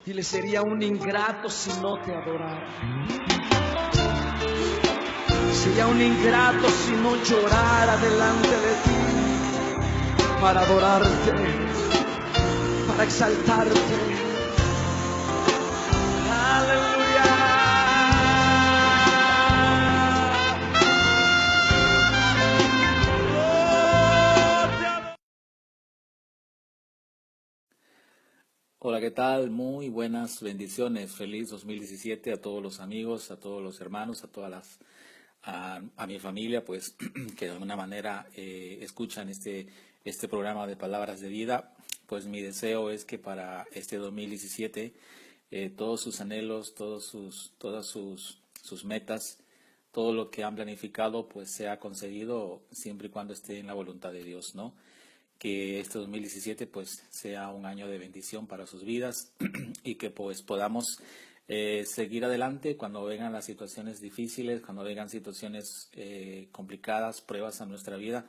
Dile, sería un ingrato si no te adorara. Sería un ingrato si no llorara delante de ti para adorarte, para exaltarte. Aleluya. Hola, ¿qué tal? Muy buenas bendiciones. Feliz 2017 a todos los amigos, a todos los hermanos, a mi familia, pues que de alguna manera escuchan este programa de Palabras de Vida. Pues mi deseo es que para este 2017 todos sus anhelos, sus metas, todo lo que han planificado, pues sea concedido siempre y cuando esté en la voluntad de Dios, ¿no? Que este 2017 pues sea un año de bendición para sus vidas y que pues podamos seguir adelante cuando vengan las situaciones difíciles, cuando vengan situaciones complicadas, pruebas a nuestra vida,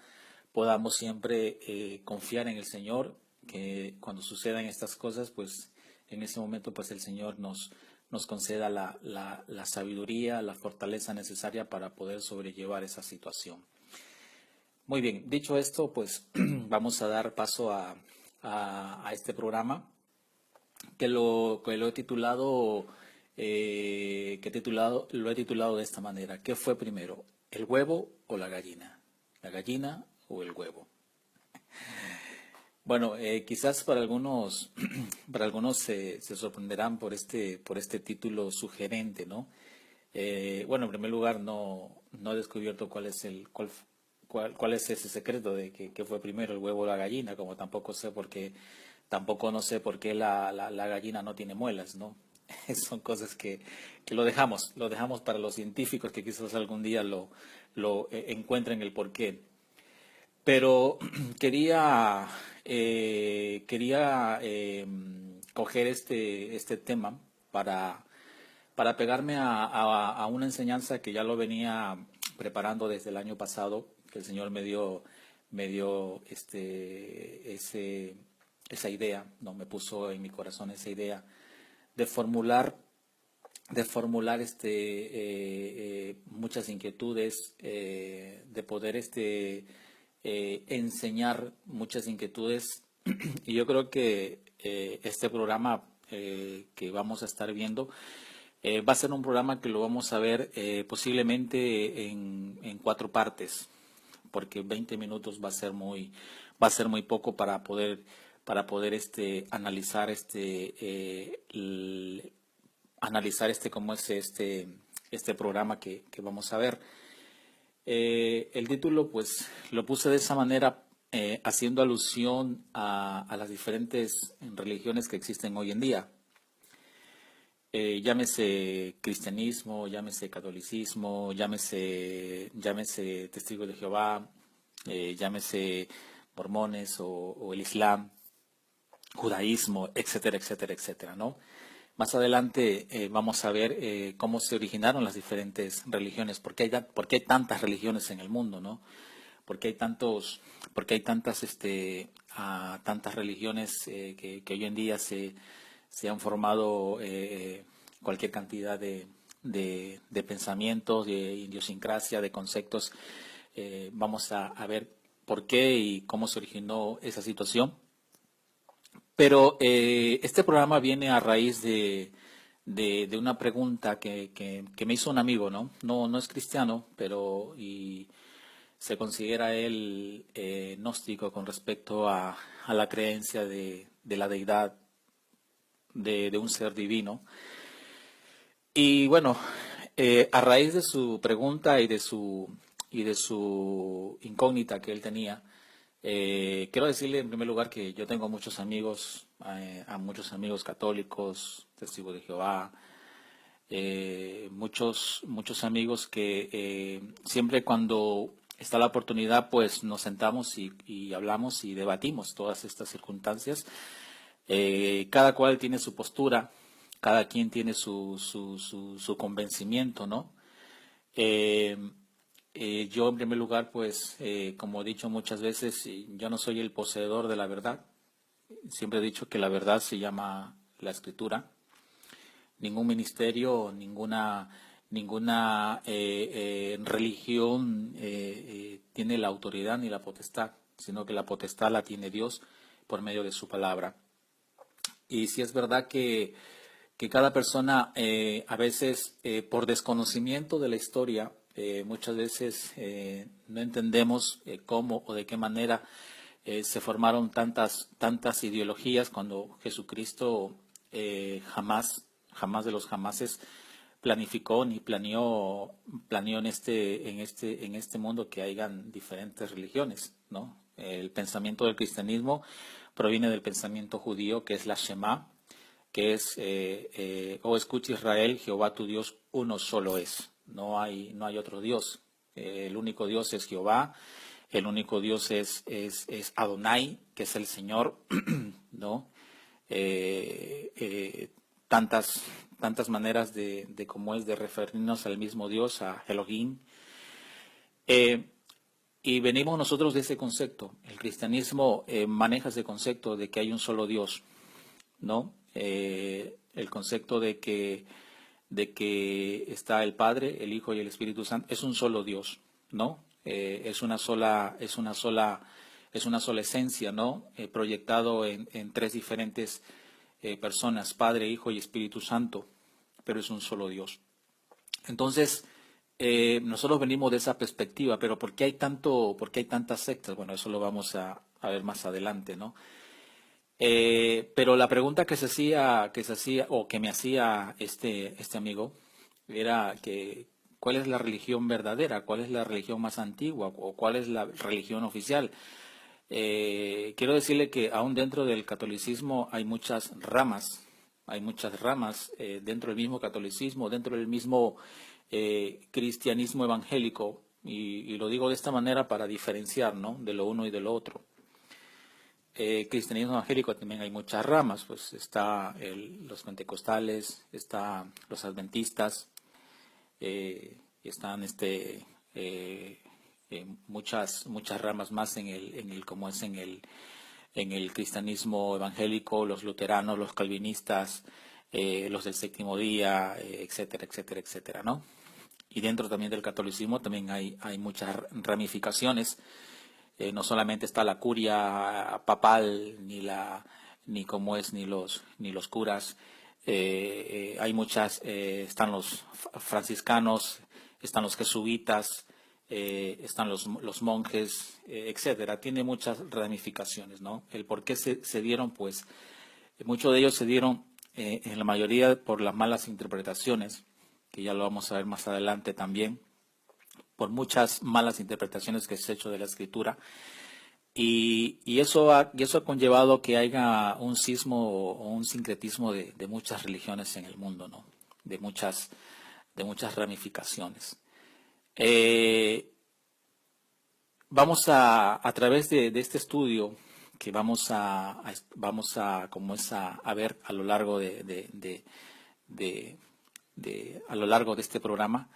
podamos siempre confiar en el Señor, que cuando sucedan estas cosas pues en ese momento pues el Señor nos conceda la sabiduría, la fortaleza necesaria para poder sobrellevar esa situación. Muy bien, dicho esto, pues vamos a dar paso a este programa que lo he titulado, lo he titulado de esta manera. ¿Qué fue primero, el huevo o la gallina? ¿La gallina o el huevo? Bueno, quizás para algunos, para algunos se sorprenderán por este título sugerente, ¿no? Bueno, en primer lugar, no he descubierto cuál es ese secreto de que fue primero el huevo o la gallina, como tampoco no sé por qué la gallina no tiene muelas, ¿no? Son cosas que lo dejamos para los científicos que quizás algún día lo encuentren el porqué. Pero quería coger este tema para pegarme a una enseñanza que ya lo venía preparando desde el año pasado, que el Señor me dio esa idea, no me puso en mi corazón esa idea de formular muchas inquietudes, de poder enseñar muchas inquietudes. Y yo creo que este programa que vamos a estar viendo va a ser un programa que lo vamos a ver posiblemente en cuatro partes, porque 20 minutos va a ser muy poco para poder analizar cómo es este programa que vamos a ver. El título, pues, lo puse de esa manera, haciendo alusión a las diferentes religiones que existen hoy en día. Llámese cristianismo, llámese catolicismo, llámese testigos de Jehová, llámese mormones o el Islam, judaísmo, etcétera, etcétera, etcétera, ¿no? Más adelante vamos a ver cómo se originaron las diferentes religiones, por qué hay tantas religiones en el mundo, ¿no? Por qué hay tantas religiones que hoy en día se han formado cualquier cantidad de pensamientos, de idiosincrasia, de conceptos. Vamos a ver por qué y cómo se originó esa situación. Pero este programa viene a raíz de una pregunta que me hizo un amigo, ¿no? No es cristiano, pero y se considera él gnóstico con respecto a la creencia de la deidad de un ser divino. Y bueno, a raíz de su pregunta y de su incógnita que él tenía, quiero decirle en primer lugar que yo tengo muchos amigos, a muchos amigos católicos, testigos de Jehová, muchos amigos que siempre cuando está la oportunidad, pues nos sentamos y hablamos y debatimos todas estas circunstancias. Cada cual tiene su postura, cada quien tiene su convencimiento, ¿no? Eh, yo en primer lugar, pues, como he dicho muchas veces, yo no soy el poseedor de la verdad. Siempre he dicho que la verdad se llama la escritura. ningún ministerio, ninguna religión tiene la autoridad ni la potestad, sino que la potestad la tiene Dios por medio de su palabra. Y sí es verdad que cada persona a veces por desconocimiento de la historia, muchas veces no entendemos cómo o de qué manera se formaron tantas ideologías cuando Jesucristo jamás de los jamases planificó ni planeó en este mundo que hayan diferentes religiones, ¿no? El pensamiento del cristianismo proviene del pensamiento judío, que es la Shema, que es oh escucha Israel, Jehová tu Dios uno solo es, no hay otro Dios, el único Dios es Jehová, el único Dios es Adonai, que es el Señor, ¿no? Tantas maneras de cómo es de referirnos al mismo Dios, a Elohim. Y venimos nosotros de ese concepto. El cristianismo maneja ese concepto de que hay un solo Dios, ¿no? El concepto de que está el Padre, el Hijo y el Espíritu Santo. Es un solo Dios, ¿no? Es una sola esencia, ¿no? Proyectado en tres diferentes personas, Padre, Hijo y Espíritu Santo, pero es un solo Dios. Entonces, nosotros venimos de esa perspectiva, pero ¿por qué hay tantas sectas? Bueno, eso lo vamos a ver más adelante, ¿no? Pero la pregunta que se hacía o que me hacía este amigo era que ¿cuál es la religión verdadera? ¿Cuál es la religión más antigua? ¿O cuál es la religión oficial? Quiero decirle que aún dentro del catolicismo hay muchas ramas dentro del mismo catolicismo, dentro del mismo cristianismo evangélico, y lo digo de esta manera para diferenciar, ¿no?, de lo uno y de lo otro. Cristianismo evangélico también hay muchas ramas, pues está los pentecostales, está los adventistas, están muchas ramas más en el cristianismo evangélico, los luteranos, los calvinistas, los del séptimo día, etcétera, etcétera, etcétera, ¿no? Y dentro también del catolicismo también hay muchas ramificaciones. No solamente está la curia papal, ni los curas. Hay muchas, están los franciscanos, están los jesuitas, están los monjes, etcétera. Tiene muchas ramificaciones, ¿no? El por qué se dieron, pues, muchos de ellos se dieron, en la mayoría, por las malas interpretaciones, que ya lo vamos a ver más adelante también, por muchas malas interpretaciones que se ha hecho de la Escritura, y eso ha conllevado que haya un sismo o un sincretismo de muchas religiones en el mundo, ¿no? De muchas ramificaciones. Vamos a través de este estudio que vamos a ver a lo largo a lo largo de este programa.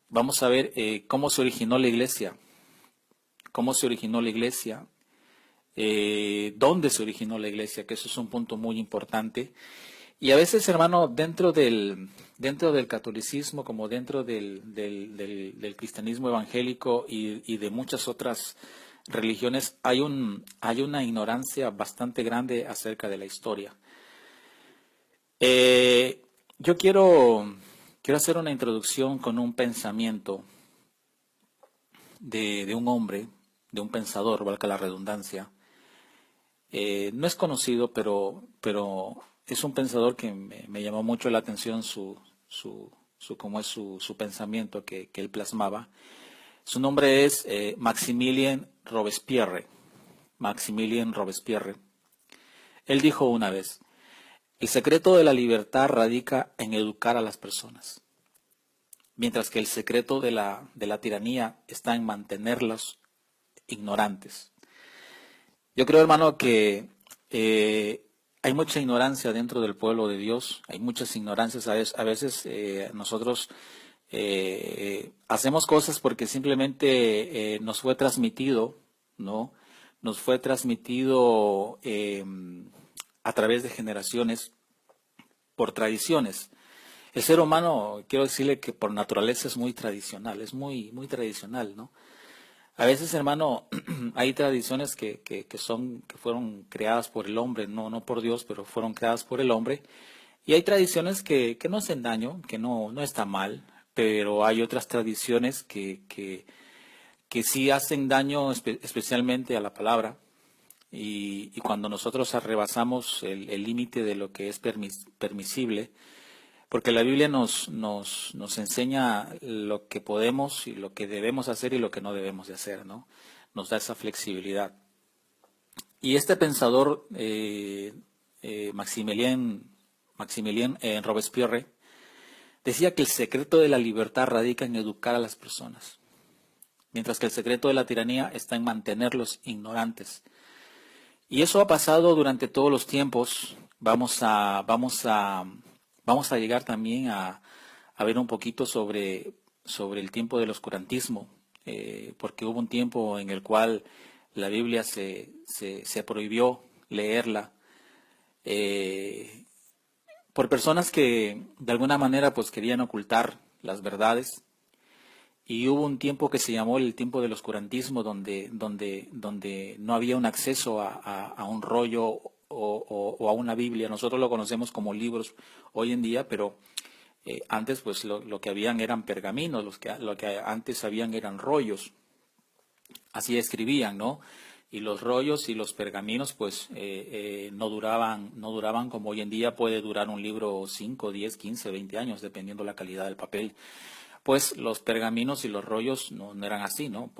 Vamos a ver cómo se originó la iglesia, dónde se originó la iglesia, que eso es un punto muy importante. Y a veces, hermano, dentro del catolicismo, como dentro del cristianismo evangélico y de muchas otras religiones, hay una ignorancia bastante grande acerca de la historia. Yo quiero hacer una introducción con un pensamiento de un hombre, de un pensador, valga la redundancia. No es conocido, pero es un pensador que me llamó mucho la atención su pensamiento que él plasmaba. Su nombre es Maximilien Robespierre. Él dijo una vez: el secreto de la libertad radica en educar a las personas, mientras que el secreto de la tiranía está en mantenerlas ignorantes. Yo creo, hermano, que hay mucha ignorancia dentro del pueblo de Dios, hay muchas ignorancias. A veces nosotros hacemos cosas porque simplemente nos fue transmitido, ¿no? Nos fue transmitido a través de generaciones por tradiciones. El ser humano, quiero decirle que por naturaleza es muy tradicional, es muy tradicional, ¿no? A veces, hermano, hay tradiciones que fueron creadas por el hombre, no por Dios, pero fueron creadas por el hombre. Y hay tradiciones que no hacen daño, que no está mal, pero hay otras tradiciones que sí hacen daño especialmente a la palabra. Y cuando nosotros rebasamos el límite de lo que es permisible, porque la Biblia nos enseña lo que podemos y lo que debemos hacer y lo que no debemos de hacer, ¿no? Nos da esa flexibilidad. Y este pensador, Maximilien Robespierre, decía que el secreto de la libertad radica en educar a las personas, mientras que el secreto de la tiranía está en mantenerlos ignorantes. Y eso ha pasado durante todos los tiempos. Vamos a llegar también a ver un poquito sobre el tiempo del oscurantismo, porque hubo un tiempo en el cual la Biblia se prohibió leerla por personas que de alguna manera pues querían ocultar las verdades. Y hubo un tiempo que se llamó el tiempo del oscurantismo, donde no había un acceso a un rollo o a una Biblia. Nosotros lo conocemos como libros hoy en día, pero antes pues lo que habían eran pergaminos, lo que antes habían eran rollos. Así escribían, ¿no? Y los rollos y los pergaminos pues no duraban como hoy en día puede durar un libro 5, 10, 15, 20 años, dependiendo la calidad del papel. Pues los pergaminos y los rollos no eran así, ¿no?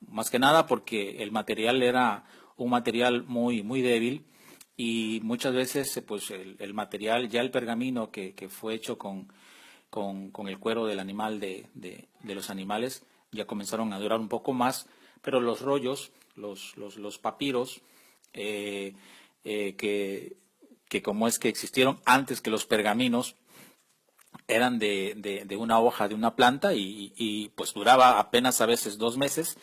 Más que nada porque el material era un material muy débil y muchas veces pues el material, ya el pergamino que fue hecho con el cuero del animal, de los animales, ya comenzaron a durar un poco más, pero los rollos, los papiros, que como es que existieron antes que los pergaminos, eran de una hoja de una planta y pues duraba apenas a veces 2 meses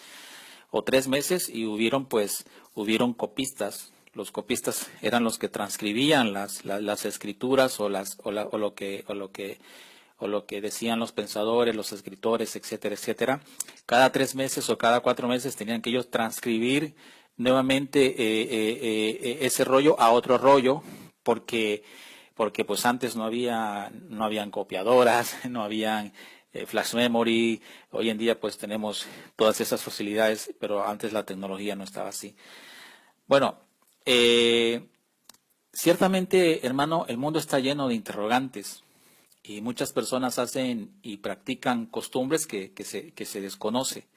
o 3 meses y hubieron copistas. Los copistas eran los que transcribían las escrituras o lo que decían los pensadores, los escritores, etcétera, etcétera. Cada 3 meses o cada 4 meses tenían que ellos transcribir nuevamente ese rollo a otro rollo, porque pues antes no habían copiadoras, no habían flash memory. Hoy en día pues tenemos todas esas facilidades, pero antes la tecnología no estaba así. Bueno, ciertamente, hermano, el mundo está lleno de interrogantes y muchas personas hacen y practican costumbres que se desconoce.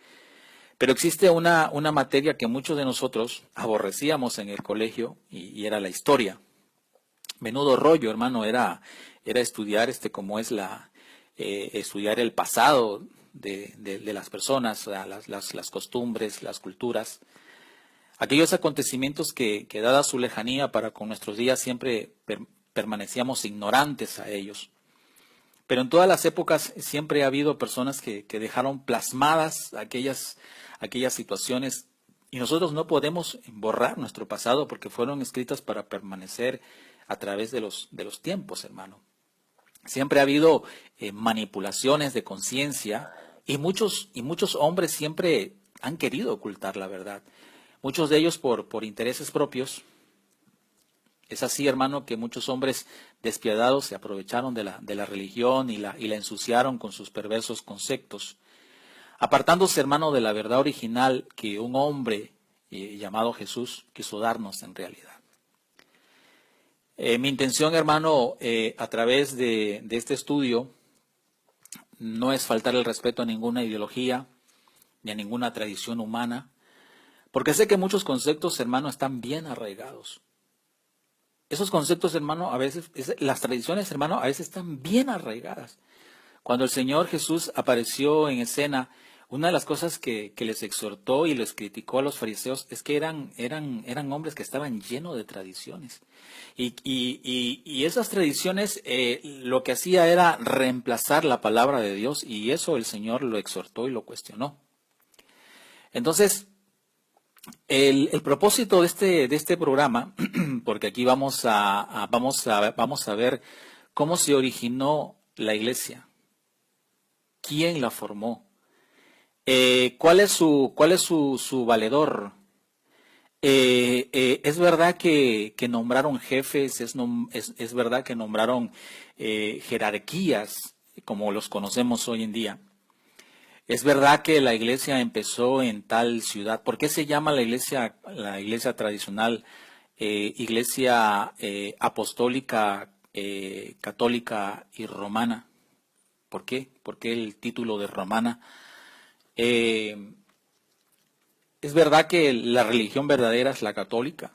Pero existe una materia que muchos de nosotros aborrecíamos en el colegio y era la historia. Menudo rollo, hermano, era estudiar como es estudiar el pasado de las personas, las costumbres, las culturas, aquellos acontecimientos que dada su lejanía para con nuestros días siempre permanecíamos ignorantes a ellos. Pero en todas las épocas siempre ha habido personas que dejaron plasmadas aquellas situaciones, y nosotros no podemos borrar nuestro pasado porque fueron escritas para permanecer a través de los tiempos, hermano. Siempre ha habido manipulaciones de conciencia y muchos hombres siempre han querido ocultar la verdad. Muchos de ellos por intereses propios. Es así, hermano, que muchos hombres despiadados se aprovecharon de la religión y la ensuciaron con sus perversos conceptos, apartándose, hermano, de la verdad original que un hombre llamado Jesús quiso darnos en realidad. Mi intención, hermano, a través de este estudio, no es faltar el respeto a ninguna ideología ni a ninguna tradición humana, porque sé que muchos conceptos, hermano, están bien arraigados. Esos conceptos, hermano, a veces, las tradiciones, hermano, a veces están bien arraigadas. Cuando el Señor Jesús apareció en escena, una de las cosas que les exhortó y les criticó a los fariseos es que eran hombres que estaban llenos de tradiciones. Y esas tradiciones lo que hacía era reemplazar la palabra de Dios, y eso el Señor lo exhortó y lo cuestionó. Entonces, el propósito de este programa, porque aquí vamos a ver cómo se originó la iglesia? ¿Quién la formó? ¿Cuál es su valedor? Es verdad que nombraron jefes, es verdad que nombraron jerarquías como los conocemos hoy en día. Es verdad que la iglesia empezó en tal ciudad. ¿Por qué se llama la iglesia tradicional, iglesia apostólica, católica y romana? ¿Por qué? ¿Por qué el título de romana? Es verdad que la religión verdadera es la católica.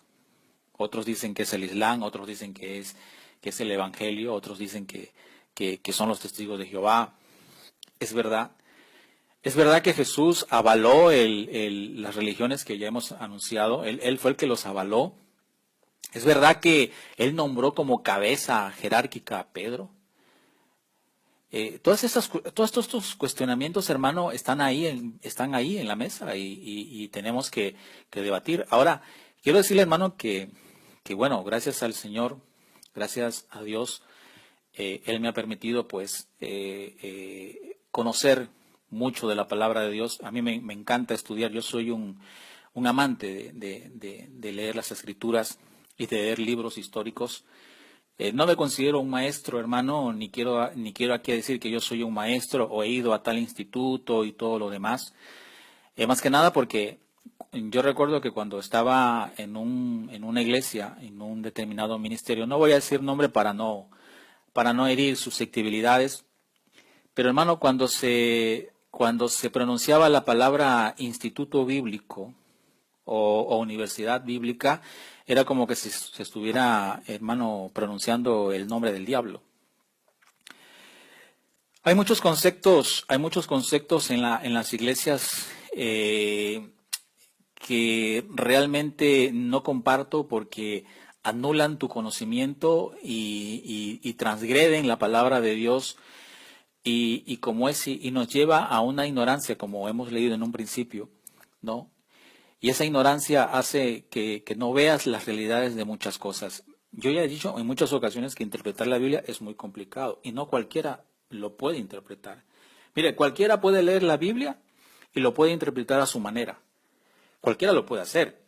Otros dicen que es el Islam, otros dicen que es el Evangelio, otros dicen que son los testigos de Jehová. Es verdad. Es verdad que Jesús avaló las religiones que ya hemos anunciado. Él fue el que los avaló. Es verdad que Él nombró como cabeza jerárquica a Pedro. Todos estos cuestionamientos, hermano, están ahí en la mesa y tenemos que debatir. Ahora, quiero decirle, hermano, que bueno, gracias al Señor, gracias a Dios, Él me ha permitido, pues, conocer mucho de la palabra de Dios. A mí me encanta estudiar. Yo soy un amante de leer las Escrituras y de leer libros históricos. No me considero un maestro, hermano, ni quiero aquí decir que yo soy un maestro o he ido a tal instituto y todo lo demás. Más que nada porque yo recuerdo que cuando estaba en una iglesia, en un determinado ministerio, no voy a decir nombre para no herir susceptibilidades, pero hermano, cuando se pronunciaba la palabra instituto bíblico o universidad bíblica, era como que se estuviera, hermano, pronunciando el nombre del diablo. Hay muchos conceptos en las iglesias que realmente no comparto porque anulan tu conocimiento y transgreden la palabra de Dios y nos lleva a una ignorancia, como hemos leído en un principio, ¿no? Y esa ignorancia hace que no veas las realidades de muchas cosas. Yo ya he dicho en muchas ocasiones que interpretar la Biblia es muy complicado y no cualquiera lo puede interpretar. Mire, cualquiera puede leer la Biblia y lo puede interpretar a su manera. Cualquiera lo puede hacer,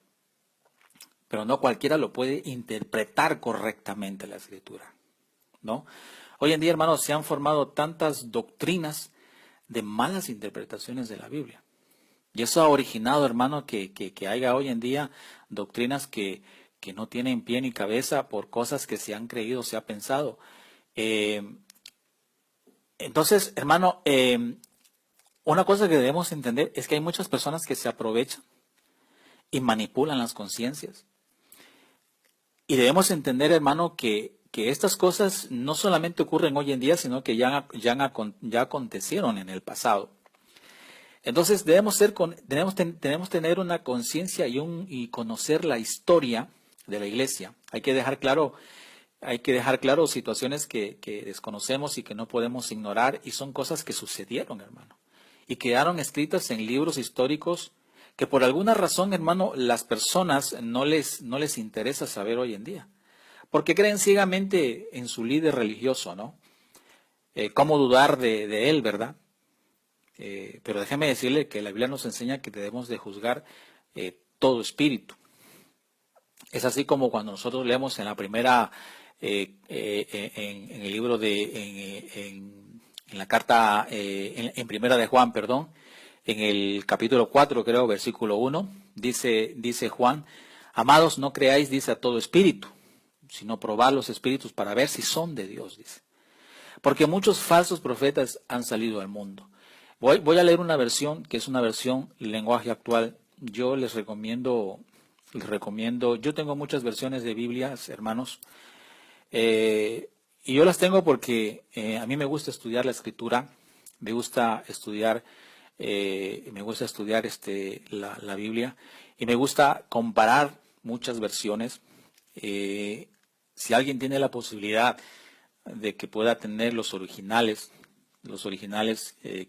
pero no cualquiera lo puede interpretar correctamente la Escritura, ¿no? Hoy en día, hermanos, se han formado tantas doctrinas de malas interpretaciones de la Biblia. Y eso ha originado, hermano, que haya hoy en día doctrinas que no tienen pie ni cabeza por cosas que se han creído, se ha pensado. Entonces, hermano, una cosa que debemos entender es que hay muchas personas que se aprovechan y manipulan las conciencias. Y debemos entender, hermano, que estas cosas no solamente ocurren hoy en día, sino que ya acontecieron en el pasado. Entonces debemos tener una conciencia y conocer la historia de la iglesia. Hay que dejar claro situaciones que desconocemos y que no podemos ignorar, y son cosas que sucedieron, hermano, y quedaron escritas en libros históricos que por alguna razón, hermano, las personas no les interesa saber hoy en día, porque creen ciegamente en su líder religioso, ¿no? ¿Cómo dudar de él, verdad? Pero déjeme decirle que la Biblia nos enseña que debemos de juzgar todo espíritu. Es así como cuando nosotros leemos en la primera, en el libro en la carta, en primera de Juan, perdón, en el capítulo 4, creo, versículo 1, dice Juan: amados, no creáis, dice, a todo espíritu, sino probad los espíritus para ver si son de Dios, dice. Porque muchos falsos profetas han salido al mundo. Voy a leer una versión que es una versión lenguaje actual. Yo les recomiendo, yo tengo muchas versiones de Biblias, hermanos, y yo las tengo porque a mí me gusta estudiar la Escritura, me gusta estudiar la Biblia, y me gusta comparar muchas versiones. Si alguien tiene la posibilidad de que pueda tener los originales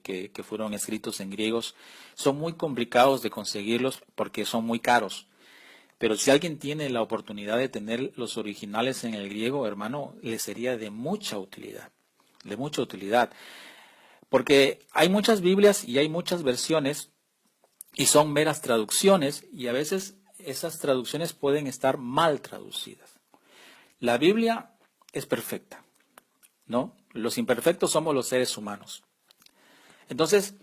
que fueron escritos en griegos, son muy complicados de conseguirlos porque son muy caros. Pero si alguien tiene la oportunidad de tener los originales en el griego, hermano, le sería de mucha utilidad. de mucha utilidad. Porque hay muchas Biblias y hay muchas versiones y son meras traducciones y a veces esas traducciones pueden estar mal traducidas. La Biblia es perfecta, ¿no? Los imperfectos somos los seres humanos. Entonces,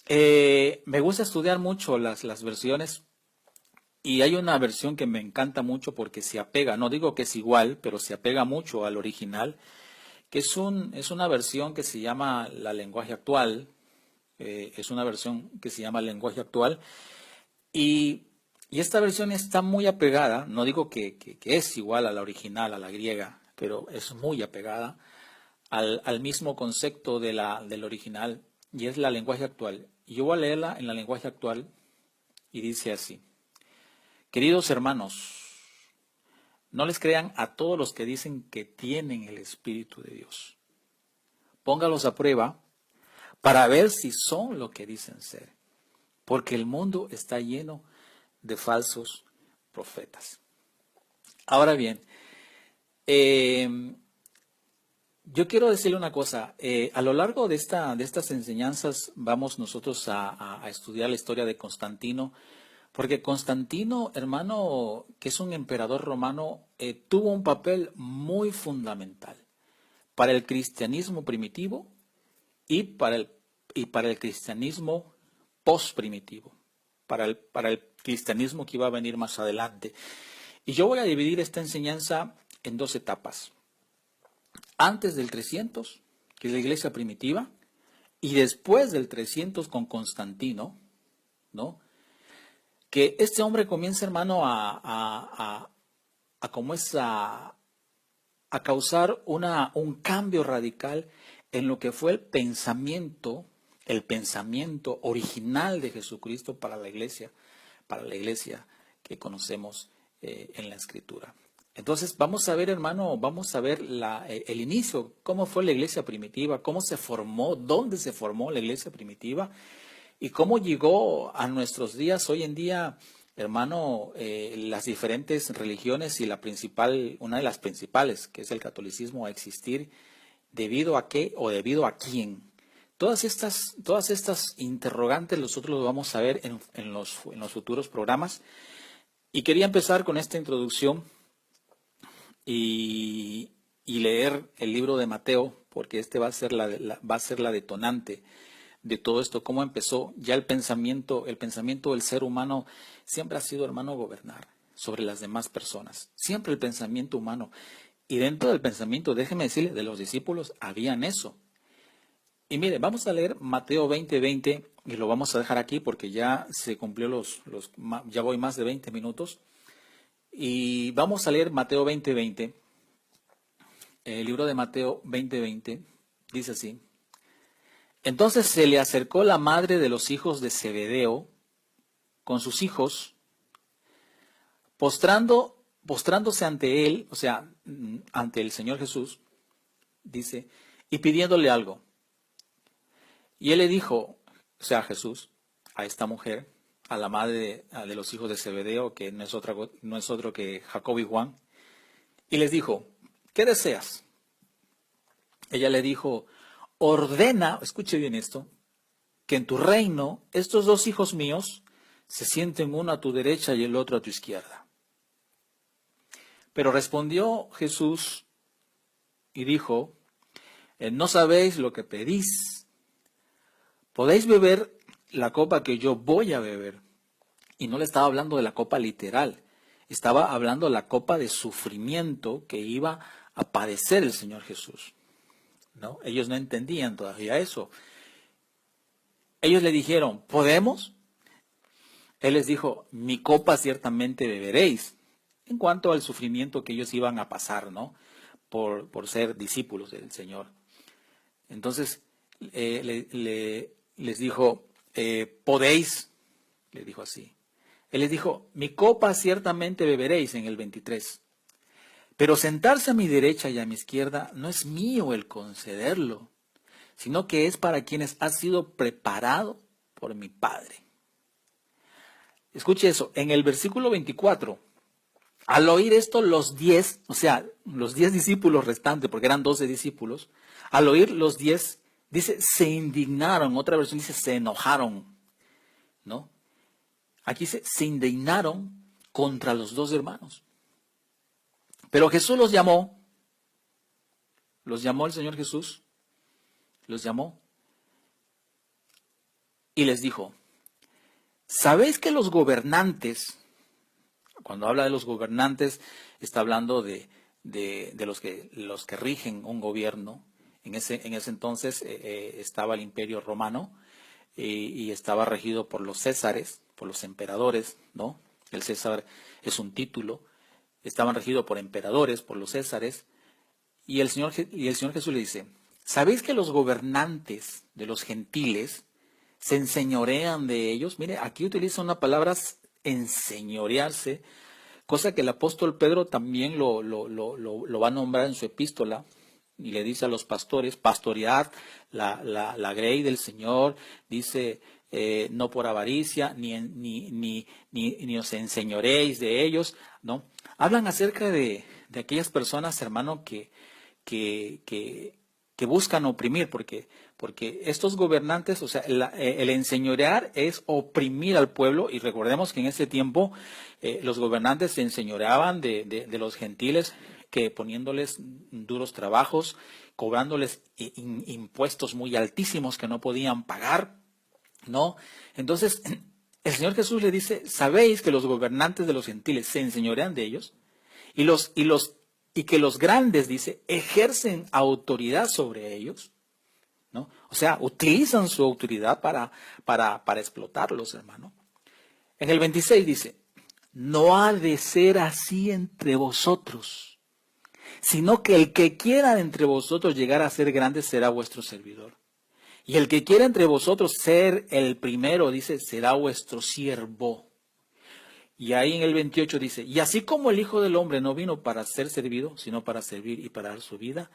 me gusta estudiar mucho las versiones y hay una versión que me encanta mucho porque se apega, no digo que es igual, pero se apega mucho al original, que es una versión que se llama la lenguaje actual, es una versión que se llama lenguaje actual y esta versión está muy apegada, no digo que es igual a la original, a la griega, pero es muy apegada al mismo concepto del original y es la lenguaje actual. Y yo voy a leerla en la lenguaje actual y dice así: queridos hermanos, no les crean a todos los que dicen que tienen el Espíritu de Dios. Póngalos a prueba para ver si son lo que dicen ser, porque el mundo está lleno de falsos profetas. Ahora bien, yo quiero decirle una cosa. A lo largo de estas enseñanzas vamos nosotros a estudiar la historia de Constantino, porque Constantino, hermano, que es un emperador romano, tuvo un papel muy fundamental para el cristianismo primitivo y para el cristianismo post-primitivo, para el cristianismo que iba a venir más adelante. Y yo voy a dividir esta enseñanza en dos etapas. Antes del 300, que es la iglesia primitiva, y después del 300 con Constantino, ¿no? Que este hombre comienza, hermano, a causar un cambio radical en lo que fue el pensamiento original de Jesucristo para la iglesia que conocemos en la Escritura. Entonces vamos a ver, hermano, el inicio, cómo fue la iglesia primitiva, cómo se formó, dónde se formó la iglesia primitiva y cómo llegó a nuestros días. Hoy en día, hermano, las diferentes religiones y una de las principales, que es el catolicismo, a existir, ¿debido a qué o debido a quién? Todas estas interrogantes nosotros lo vamos a ver en los futuros programas. Y quería empezar con esta introducción y leer el libro de Mateo, porque este va a ser la detonante de todo esto, cómo empezó ya el pensamiento del ser humano. Siempre ha sido, hermano, gobernar sobre las demás personas, siempre el pensamiento humano. Y dentro del pensamiento, déjeme decirle, de los discípulos habían eso. Y mire, vamos a leer Mateo 20:20 y lo vamos a dejar aquí porque ya se cumplió ya voy más de 20 minutos. Y vamos a leer Mateo 20:20. El libro de Mateo 20:20 dice así: entonces se le acercó la madre de los hijos de Zebedeo con sus hijos, postrándose ante él, o sea, ante el Señor Jesús, dice, y pidiéndole algo. Y él le dijo, o sea, Jesús, a esta mujer, a la madre de los hijos de Zebedeo, que no es otro que Jacobo y Juan, y les dijo, ¿qué deseas? Ella le dijo, ordena, escuche bien esto, que en tu reino estos dos hijos míos se sienten uno a tu derecha y el otro a tu izquierda. Pero respondió Jesús y dijo, no sabéis lo que pedís. ¿Podéis beber la copa que yo voy a beber? Y no le estaba hablando de la copa literal, estaba hablando de la copa de sufrimiento que iba a padecer el Señor Jesús, ¿no? Ellos no entendían todavía eso. Ellos le dijeron, ¿podemos? Él les dijo, mi copa ciertamente beberéis, en cuanto al sufrimiento que ellos iban a pasar, ¿no? Por ser discípulos del Señor. Entonces, les dijo, ¿podéis? Le dijo así. Él les dijo, mi copa ciertamente beberéis, en el 23. Pero sentarse a mi derecha y a mi izquierda no es mío el concederlo, sino que es para quienes ha sido preparado por mi Padre. Escuche eso, en el versículo 24, Al oír esto, los 10, o sea, los 10 discípulos restantes, porque eran 12 discípulos, al oír los 10, dice, se indignaron, otra versión dice, se enojaron, ¿no? Aquí dice, se indignaron contra los dos hermanos. Pero Jesús los llamó el Señor Jesús, los llamó y les dijo, ¿sabéis que los gobernantes, cuando habla de los gobernantes, está hablando de los que rigen un gobierno? En ese entonces estaba el Imperio Romano y estaba regido por los césares, por los emperadores, ¿no? El César es un título. Estaban regidos por emperadores, por los césares. Y el Señor Jesús le dice, ¿sabéis que los gobernantes de los gentiles se enseñorean de ellos? Mire, aquí utiliza una palabra, enseñorearse, cosa que el apóstol Pedro también lo va a nombrar en su epístola, y le dice a los pastores, pastoread la grey del Señor, dice, no por avaricia, ni os enseñoréis de ellos, ¿no? Hablan acerca de aquellas personas, hermano, que buscan oprimir, porque estos gobernantes, o sea, el enseñorear es oprimir al pueblo, y recordemos que en ese tiempo los gobernantes se enseñoreaban de los gentiles, que poniéndoles duros trabajos, cobrándoles impuestos muy altísimos que no podían pagar, ¿no? Entonces, el Señor Jesús le dice, ¿sabéis que los gobernantes de los gentiles se enseñorean de ellos? Y que los grandes, dice, ejercen autoridad sobre ellos, ¿no? O sea, utilizan su autoridad para explotarlos, hermano. En el 26 dice, no ha de ser así entre vosotros, sino que el que quiera entre vosotros llegar a ser grande será vuestro servidor. Y el que quiera entre vosotros ser el primero, dice, será vuestro siervo. Y ahí en el 28 dice, y así como el Hijo del Hombre no vino para ser servido, sino para servir y para dar su vida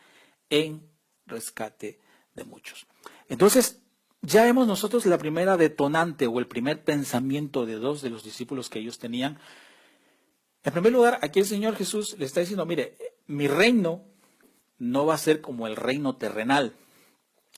en rescate de muchos. Entonces, ya vemos nosotros la primera detonante o el primer pensamiento de dos de los discípulos que ellos tenían. En primer lugar, aquí el Señor Jesús le está diciendo, mire, mi reino no va a ser como el reino terrenal.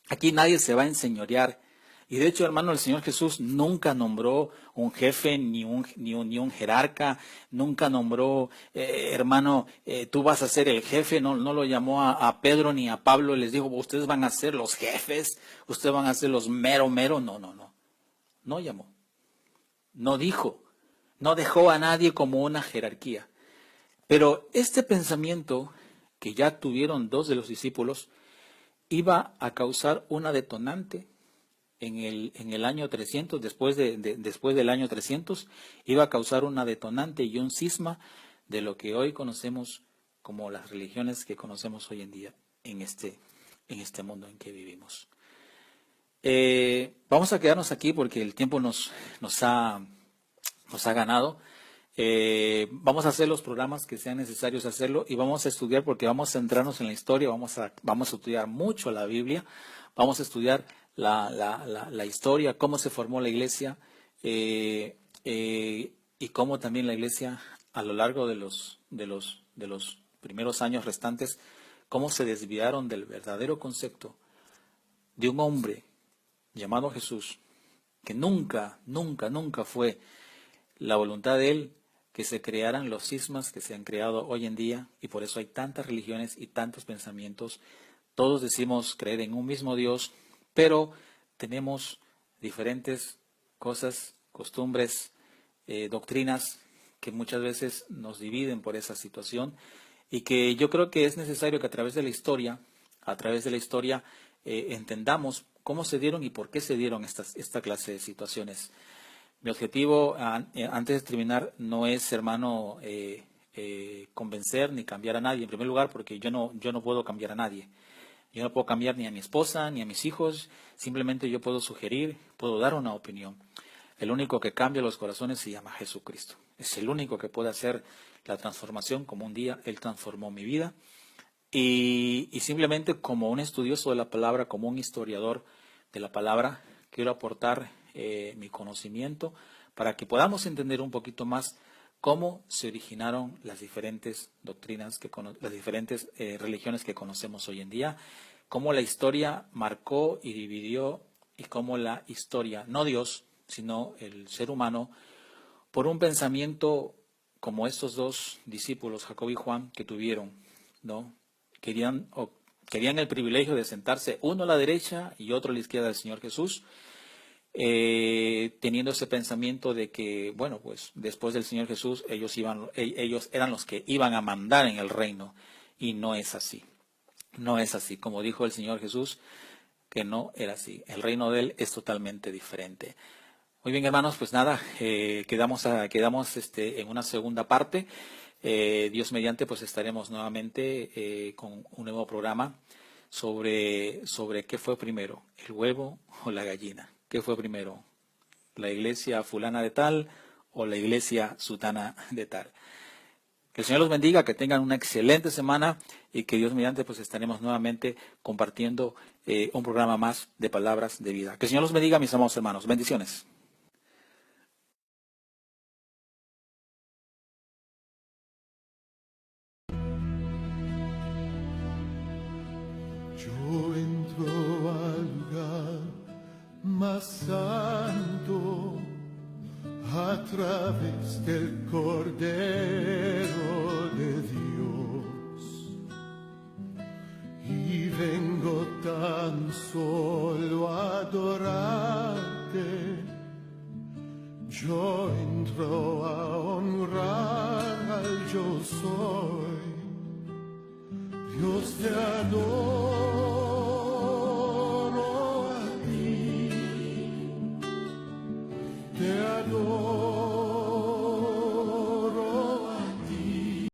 Aquí nadie se va a enseñorear. Y de hecho, hermano, el Señor Jesús nunca nombró un jefe ni un jerarca, nunca nombró, hermano, tú vas a ser el jefe, no lo llamó a Pedro ni a Pablo, les dijo, ustedes van a ser los jefes, ustedes van a ser los mero, no llamó, no dijo, no dejó a nadie como una jerarquía. Pero este pensamiento que ya tuvieron dos de los discípulos iba a causar una detonante en el año 300, después del año 300, iba a causar una detonante y un cisma de lo que hoy conocemos como las religiones que conocemos hoy en día en este mundo en que vivimos. Vamos a quedarnos aquí porque el tiempo nos ha ganado. Vamos a hacer los programas que sean necesarios hacerlo y vamos a estudiar porque vamos a centrarnos en la historia, vamos a estudiar mucho la Biblia, vamos a estudiar la historia, cómo se formó la iglesia y cómo también la iglesia a lo largo de los primeros años restantes, cómo se desviaron del verdadero concepto de un hombre llamado Jesús, que nunca fue la voluntad de él que se crearan los cismas que se han creado hoy en día, y por eso hay tantas religiones y tantos pensamientos. Todos decimos creer en un mismo Dios, pero tenemos diferentes cosas, costumbres, doctrinas que muchas veces nos dividen por esa situación, y que yo creo que es necesario que a través de la historia entendamos cómo se dieron y por qué se dieron esta clase de situaciones. Mi objetivo, antes de terminar, no es, hermano, convencer ni cambiar a nadie. En primer lugar, porque yo no puedo cambiar a nadie. Yo no puedo cambiar ni a mi esposa, ni a mis hijos. Simplemente yo puedo sugerir, puedo dar una opinión. El único que cambia los corazones se llama Jesucristo. Es el único que puede hacer la transformación, como un día Él transformó mi vida. Y simplemente como un estudioso de la palabra, como un historiador de la palabra, quiero aportar mi conocimiento para que podamos entender un poquito más cómo se originaron las diferentes doctrinas, las diferentes religiones que conocemos hoy en día, cómo la historia marcó y dividió, y cómo la historia, no Dios, sino el ser humano, por un pensamiento como estos dos discípulos, Jacob y Juan, que tuvieron, ¿no? Querían el privilegio de sentarse uno a la derecha y otro a la izquierda del Señor Jesús, teniendo ese pensamiento de que, bueno, pues después del Señor Jesús ellos eran los que iban a mandar en el reino, y no es así. No es así, como dijo el Señor Jesús, que no era así. El reino de Él es totalmente diferente. Muy bien, hermanos, pues nada, quedamos en una segunda parte. Dios mediante, pues estaremos nuevamente con un nuevo programa sobre qué fue primero, el huevo o la gallina. ¿Qué fue primero? ¿La iglesia fulana de tal o la iglesia sutana de tal? Que el Señor los bendiga, que tengan una excelente semana y que Dios mediante pues estaremos nuevamente compartiendo un programa más de palabras de vida. Que el Señor los bendiga, mis amados hermanos. Bendiciones. Yo entro al lugar más santo a través del Cordero de Dios, y vengo tan solo a adorarte. Yo entro a honrar al yo soy. Dios te adora.